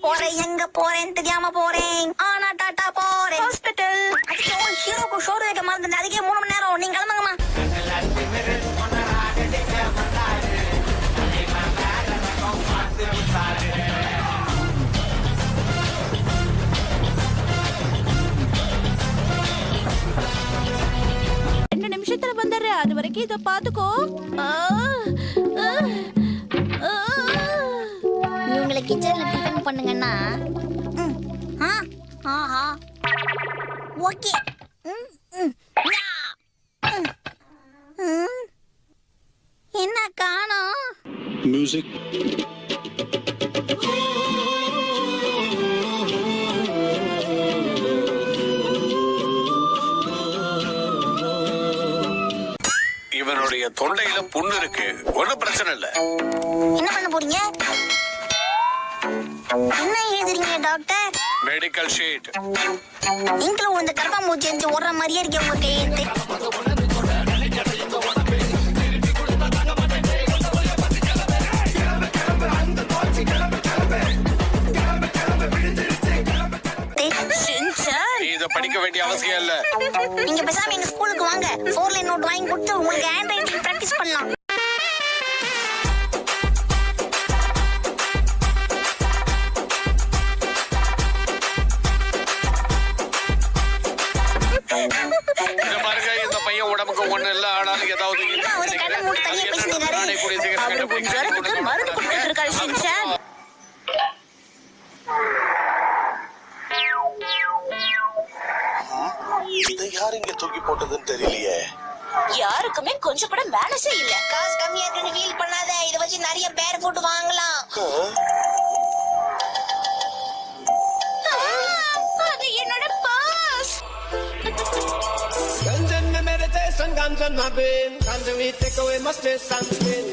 போறேன் எங்க போறேன் தெரியாம போறேன் ஆனா டாட்டா போறேன் ஹாஸ்பிட்டல். ஹீரோக்கு ஷோர் வைக்க மறந்துட்டேன். அதுக்கே 3 மணி நேரம். நீங்க கிளம்புங்கம்மா. நிமிஷத்துல வந்துடுறேன். அது வரைக்கும் இதை பாத்துக்கோ. இவங்களை கிச்சன்ல டிஃபன் பண்ணுங்கன்னா ஆஹா ஓகே. என்ன காணோம்? மியூசிக். இவனுடைய தொண்டையில புண்ணு இருக்கு. ஒன்னும் பிரச்சனை இல்ல. என்ன பண்ண போறீங்க? என்ன எழுதுறீங்க டாக்டர்? Medical sheet. இங்கில உள்ள கர்ப்பாம்பூச்சி எரிஞ்சு ஓடுற மாதிரியே இருக்கு உங்க கையெழுத்து. இத படிக்க வேண்டிய அவசியம் இல்ல. நீங்க பேசாம எங்க ஸ்கூலுக்கு வாங்க. 4 லைன் நோட் வாங்கி கொடுத்து உங்களுக்கு ஹேண்ட் ரைட்டிங் பிராக்டிஸ் பண்ணலாம். இந்த பாருங்க, இந்த பையன் உடம்புக்கு ஒண்ணு இல்ல. ஆனாலும் ஏதாவது ஒரு கண்ணை மூடி தனியா பேசினாரு. அவருக்கு ஜுரத்துக்கு மருந்து கொடுத்துட்டு இருக்காரு ஷின்சான். இதை யார் இங்க தூக்கி போட்டதுன்னு தெரியலையே. யாருக்குமே கொஞ்சம் கூட மேனஸே இல்ல. காசு கம்மியா இருக்குன்னு ஃபீல் பண்ணாத. இத வச்சு நிறைய பேர் ஃபுட் வாங்கலாம். அது என்னோட pass. Meditation, ganja, my brain. Ganja, we take away my stress and strain.